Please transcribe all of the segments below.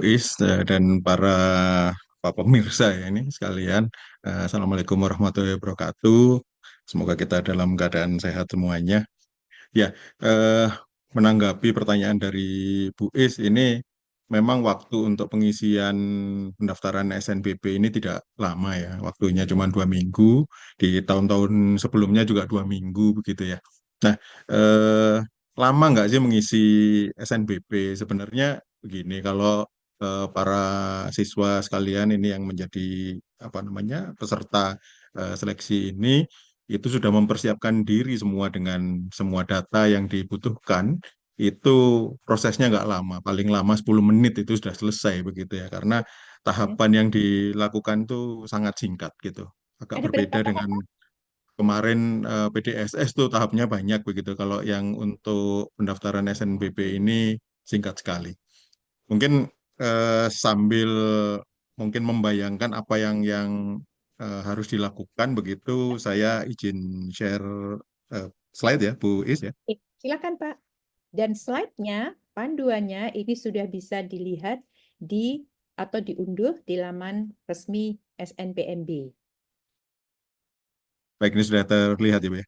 Dan para pemirsa ya ini sekalian. Assalamualaikum warahmatullahi wabarakatuh. Semoga kita dalam keadaan sehat semuanya. Ya, eh, menanggapi pertanyaan dari Bu Is ini, memang waktu untuk pengisian pendaftaran SNBP ini tidak lama ya. Waktunya cuma 2 minggu. Di tahun-tahun sebelumnya juga 2 minggu begitu ya. Nah, eh, lama nggak sih mengisi SNBP? Sebenarnya begini, kalau para siswa sekalian ini yang menjadi apa namanya peserta seleksi ini itu sudah mempersiapkan diri semua dengan semua data yang dibutuhkan, itu prosesnya nggak lama, paling lama 10 menit itu sudah selesai begitu ya, karena Ya. tahapan yang dilakukan itu sangat singkat gitu. Agak Ada berapa berbeda dengan tahap? kemarin PDSS tuh tahapnya banyak begitu. Kalau yang untuk pendaftaran SNBP ini singkat sekali. Mungkin sambil mungkin membayangkan apa yang harus dilakukan begitu, saya izin share slide ya, Bu Is ya. Silakan Pak. Dan slide-nya, panduannya ini sudah bisa dilihat di atau diunduh di laman resmi SNPMB. Baik, ini sudah terlihat ya, Bu ya.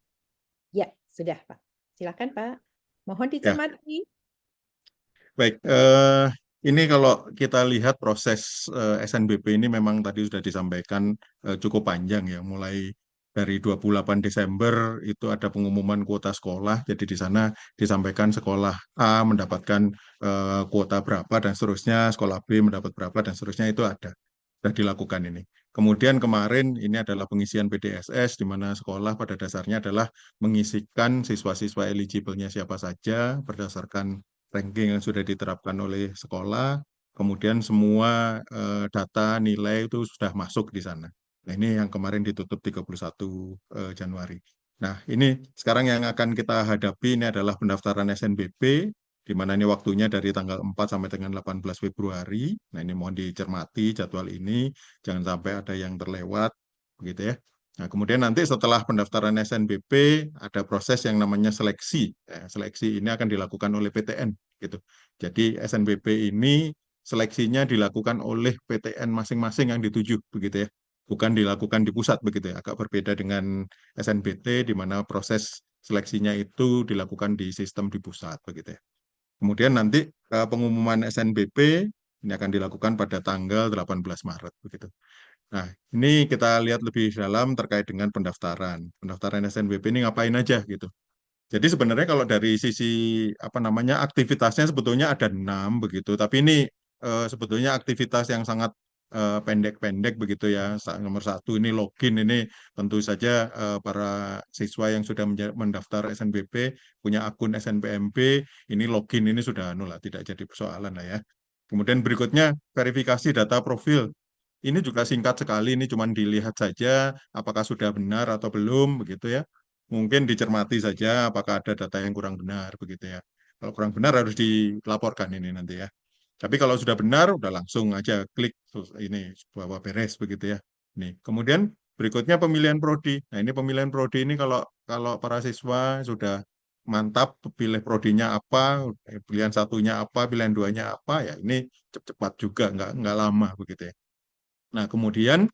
Ya, sudah Pak. Silakan Pak. Mohon Ya, dicermati. baik. Ini kalau kita lihat proses SNBP ini memang tadi sudah disampaikan cukup panjang ya, mulai dari 28 Desember itu ada pengumuman kuota sekolah. Jadi di sana disampaikan sekolah A mendapatkan kuota berapa dan seterusnya, sekolah B mendapat berapa dan seterusnya itu ada. Sudah dilakukan ini. Kemudian kemarin ini adalah pengisian PDSS di mana sekolah pada dasarnya adalah mengisikan siswa-siswa eligible-nya siapa saja berdasarkan ranking yang sudah diterapkan oleh sekolah, kemudian semua data nilai itu sudah masuk di sana. Nah, ini yang kemarin ditutup 31 Januari. Nah, ini sekarang yang akan kita hadapi ini adalah pendaftaran SNBP, di mana ini waktunya dari tanggal 4 sampai dengan 18 Februari. Nah, ini mohon dicermati jadwal ini, jangan sampai ada yang terlewat, begitu ya. Nah, kemudian nanti setelah pendaftaran SNBP, ada proses yang namanya seleksi. Seleksi ini akan dilakukan oleh PTN gitu. Jadi SNBP ini seleksinya dilakukan oleh PTN masing-masing yang dituju begitu ya. Bukan dilakukan di pusat begitu ya. Agak berbeda dengan SNBT di mana proses seleksinya itu dilakukan di sistem di pusat begitu ya. Kemudian nanti pengumuman SNBP ini akan dilakukan pada tanggal 18 Maret begitu. Nah, ini kita lihat lebih dalam terkait dengan pendaftaran. Pendaftaran SNBP ini ngapain aja gitu. Jadi sebenarnya kalau dari sisi apa namanya aktivitasnya sebetulnya ada 6 begitu, tapi ini sebetulnya aktivitas yang sangat pendek-pendek begitu ya. Nomor satu ini login ini tentu saja para siswa yang sudah mendaftar SNBP punya akun SNPMB ini login ini sudah nol lah, tidak jadi persoalan lah ya. Kemudian berikutnya verifikasi data profil. Ini juga singkat sekali, ini cuma dilihat saja apakah sudah benar atau belum begitu ya. Mungkin dicermati saja apakah ada data yang kurang benar begitu ya. Kalau kurang benar harus dilaporkan ini nanti ya. Tapi kalau sudah benar udah langsung aja klik terus ini bahwa beres begitu ya. Nih, kemudian berikutnya pemilihan prodi. Nah, ini pemilihan prodi ini kalau kalau para siswa sudah mantap pilih prodinya apa, pilihan satunya apa, pilihan duanya apa ya ini cepat juga nggak lama begitu ya. Nah, kemudian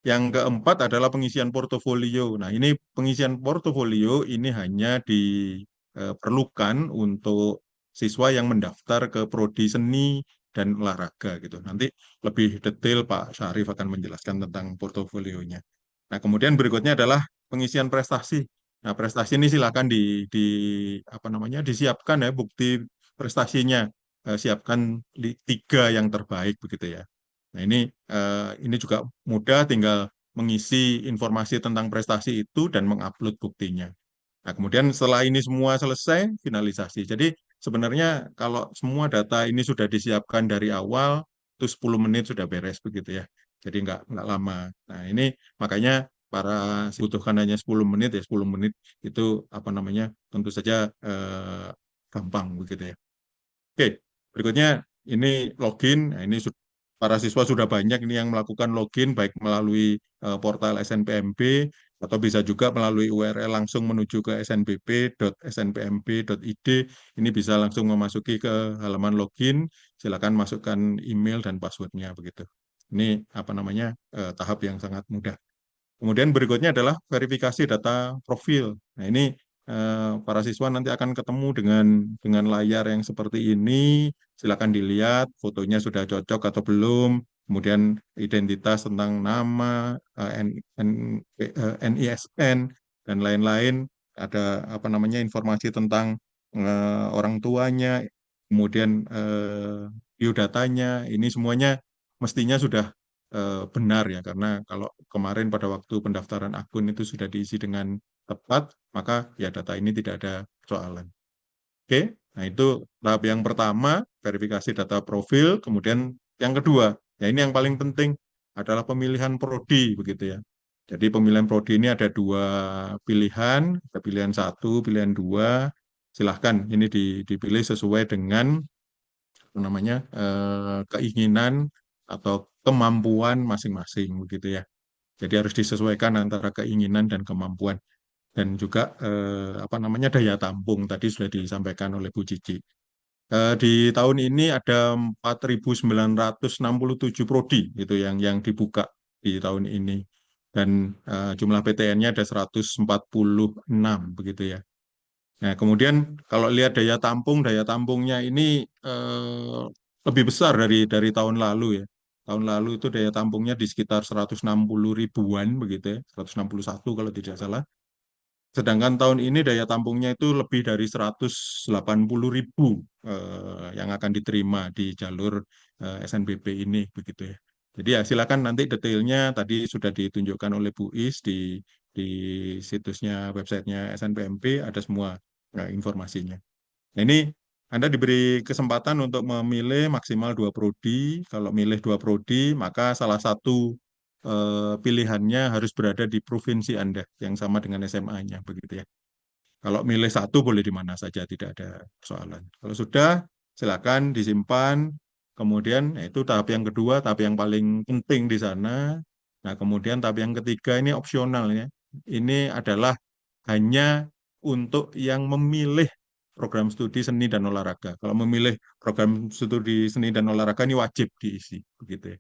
yang keempat adalah pengisian portofolio. Nah, ini pengisian portofolio ini hanya diperlukan untuk siswa yang mendaftar ke prodi seni dan olahraga gitu. Nanti lebih detail Pak Syarif akan menjelaskan tentang portofolionya. Nah, kemudian berikutnya adalah pengisian prestasi. Nah, prestasi ini silakan di apa namanya disiapkan ya bukti prestasinya. Siapkan tiga yang terbaik begitu ya. Nah, ini juga mudah, tinggal mengisi informasi tentang prestasi itu dan mengupload buktinya. Nah, kemudian setelah ini semua selesai, finalisasi. Jadi sebenarnya kalau semua data ini sudah disiapkan dari awal, itu 10 menit sudah beres begitu ya. Jadi nggak lama. Nah, ini makanya para butuhkan hanya 10 menit ya, 10 menit itu apa namanya, tentu saja gampang begitu ya. Oke, berikutnya ini login. Nah, ini para siswa sudah banyak ini yang melakukan login baik melalui portal SNPMB Atau bisa juga melalui URL langsung menuju ke snbp.snpmb.id. Ini bisa langsung memasuki ke halaman login. Silakan masukkan email dan passwordnya begitu. Ini apa namanya tahap yang sangat mudah. Kemudian berikutnya adalah verifikasi data profil. Nah, ini para siswa nanti akan ketemu dengan layar yang seperti ini. Silakan dilihat fotonya sudah cocok atau belum. Kemudian identitas tentang nama, NISN dan lain-lain. Ada apa namanya informasi tentang orang tuanya, kemudian biodatanya. Ini semuanya mestinya sudah benar ya, karena kalau kemarin pada waktu pendaftaran akun itu sudah diisi dengan tepat, maka ya data ini tidak ada persoalan. Oke, nah itu tahap yang pertama, verifikasi data profil. Kemudian yang kedua, ya ini yang paling penting adalah pemilihan prodi begitu ya. Jadi pemilihan prodi ini ada dua pilihan, ada pilihan satu, pilihan dua. Silahkan ini dipilih sesuai dengan apa namanya keinginan atau kemampuan masing-masing begitu ya. Jadi harus disesuaikan antara keinginan dan kemampuan dan juga apa namanya daya tampung tadi sudah disampaikan oleh Bu Cici. Di tahun ini ada 4.967 prodi gitu yang dibuka di tahun ini dan jumlah PTN-nya ada 146 begitu ya. Nah, kemudian kalau lihat daya tampungnya ini eh, lebih besar dari tahun lalu ya. Tahun lalu itu daya tampungnya di sekitar 160 ribuan begitu ya, 161 kalau tidak salah. Sedangkan tahun ini daya tampungnya itu lebih dari 180 ribu yang akan diterima di jalur SNBP ini begitu ya. Jadi ya silakan nanti detailnya tadi sudah ditunjukkan oleh Bu Is di situsnya websitenya SNPMP ada semua informasinya. Nah, ini Anda diberi kesempatan untuk memilih maksimal dua prodi. Kalau milih dua prodi, maka salah satu pilihannya harus berada di provinsi Anda yang sama dengan SMA-nya, begitu ya. Kalau milih satu boleh di mana saja, tidak ada persoalan. Kalau sudah, silakan disimpan. Kemudian itu tahap yang kedua, tahap yang paling penting di sana. Nah, kemudian tahap yang ketiga ini opsional ya. Ini adalah hanya untuk yang memilih program studi seni dan olahraga. Kalau memilih program studi seni dan olahraga ini wajib diisi, begitu ya.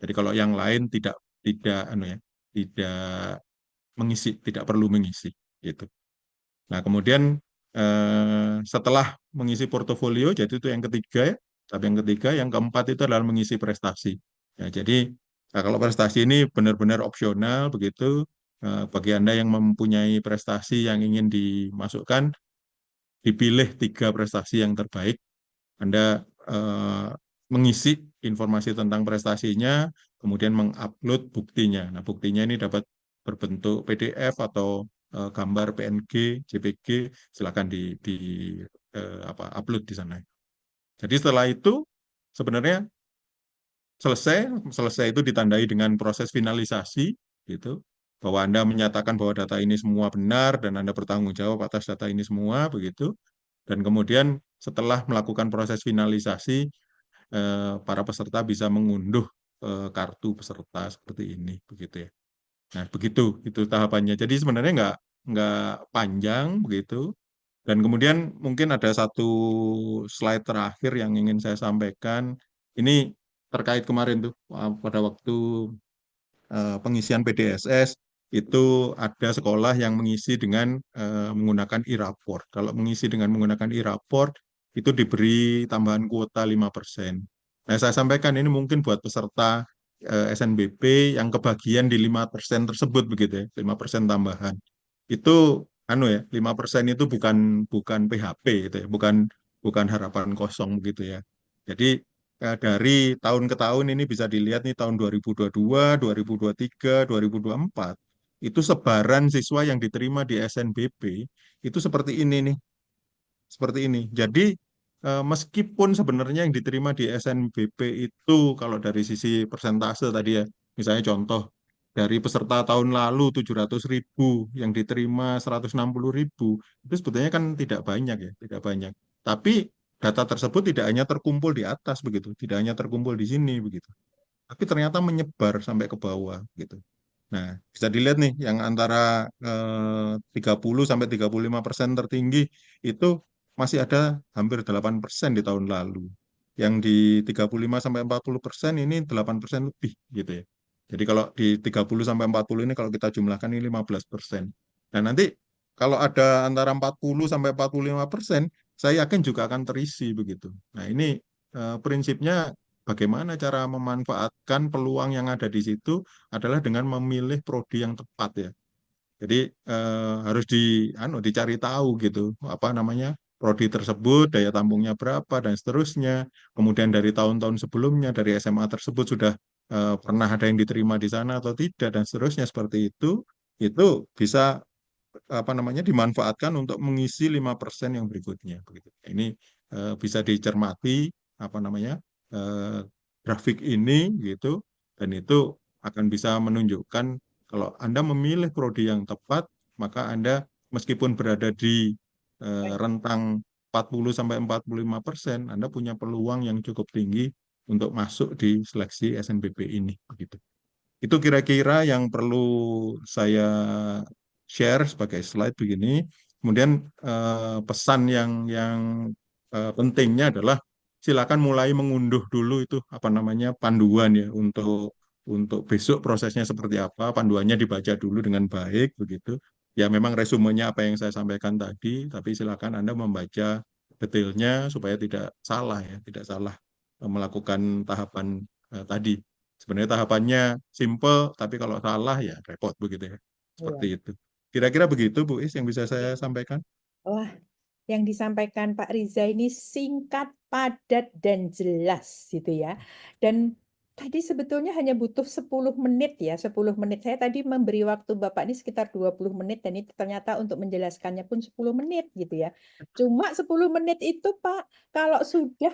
Jadi kalau yang lain tidak anu ya, tidak mengisi, tidak perlu mengisi, gitu. Nah, kemudian setelah mengisi portofolio, jadi itu yang ketiga ya. Tapi yang ketiga, yang keempat itu adalah mengisi prestasi. Ya, jadi kalau prestasi ini benar-benar opsional begitu. Bagi Anda yang mempunyai prestasi yang ingin dimasukkan, dipilih tiga prestasi yang terbaik. Anda mengisi informasi tentang prestasinya, kemudian mengupload buktinya. Nah, buktinya ini dapat berbentuk PDF atau gambar PNG, JPG, silakan upload di sana. Jadi setelah itu sebenarnya selesai, selesai itu ditandai dengan proses finalisasi, gitu, bahwa Anda menyatakan bahwa data ini semua benar dan Anda bertanggung jawab atas data ini semua, begitu. Dan kemudian setelah melakukan proses finalisasi, para peserta bisa mengunduh kartu peserta seperti ini, begitu ya. Nah, begitu itu tahapannya. Jadi sebenarnya nggak panjang begitu. Dan kemudian mungkin ada satu slide terakhir yang ingin saya sampaikan. Ini terkait kemarin tuh pada waktu pengisian PDSS itu ada sekolah yang mengisi dengan menggunakan e-raport. Kalau mengisi dengan menggunakan e-raport itu diberi tambahan kuota 5%. Nah, saya sampaikan ini mungkin buat peserta SNBP yang kebagian di 5% tersebut begitu ya, 5% tambahan. Itu anu ya, 5% itu bukan bukan PHP gitu ya, bukan bukan harapan kosong begitu ya. Jadi dari tahun ke tahun ini bisa dilihat nih tahun 2022, 2023, 2024 itu sebaran siswa yang diterima di SNBP itu seperti ini nih, seperti ini. Jadi meskipun sebenarnya yang diterima di SNBP itu kalau dari sisi persentase tadi ya, misalnya contoh dari peserta tahun lalu 700 ribu yang diterima 160 ribu, itu sebetulnya kan tidak banyak ya, tidak banyak. Tapi data tersebut tidak hanya terkumpul di atas begitu, tidak hanya terkumpul di sini begitu, tapi ternyata menyebar sampai ke bawah gitu. Nah, bisa dilihat nih yang antara 30 sampai 35% tertinggi itu masih ada hampir 8% di tahun lalu. Yang di 35 sampai 40% ini 8% lebih gitu ya. Jadi kalau di 30 sampai 40 ini kalau kita jumlahkan ini 15%. Nah, nanti kalau ada antara 40 sampai 45%, saya yakin juga akan terisi begitu. Nah, ini prinsipnya bagaimana cara memanfaatkan peluang yang ada di situ adalah dengan memilih prodi yang tepat ya. Jadi harus dicari tahu gitu apa namanya prodi tersebut, daya tampungnya berapa dan seterusnya. Kemudian dari tahun-tahun sebelumnya dari SMA tersebut sudah pernah ada yang diterima di sana atau tidak dan seterusnya seperti itu bisa apa namanya dimanfaatkan untuk mengisi 5% yang berikutnya begitu. Ini bisa dicermati apa namanya eh, grafik ini gitu dan itu akan bisa menunjukkan kalau Anda memilih prodi yang tepat maka Anda meskipun berada di rentang 40 sampai 45%, Anda punya peluang yang cukup tinggi untuk masuk di seleksi SNBP ini begitu. Itu kira-kira yang perlu saya share sebagai slide begini. Kemudian pesan yang pentingnya adalah silakan mulai mengunduh dulu itu apa namanya panduan ya untuk besok prosesnya seperti apa. Panduannya dibaca dulu dengan baik begitu. Ya memang resumenya apa yang saya sampaikan tadi, tapi silakan Anda membaca detailnya supaya tidak salah ya, tidak salah melakukan tahapan tadi. Sebenarnya tahapannya simple, tapi kalau salah ya repot begitu ya. Seperti Iya. itu. Kira-kira begitu, Bu Is, yang bisa Ya. saya sampaikan. Wah, yang disampaikan Pak Riza ini singkat, padat, dan jelas gitu ya. Dan tadi sebetulnya hanya butuh 10 menit ya, 10 menit. Saya tadi memberi waktu Bapak ini sekitar 20 menit dan itu ternyata untuk menjelaskannya pun 10 menit gitu ya. Cuma 10 menit itu Pak, kalau sudah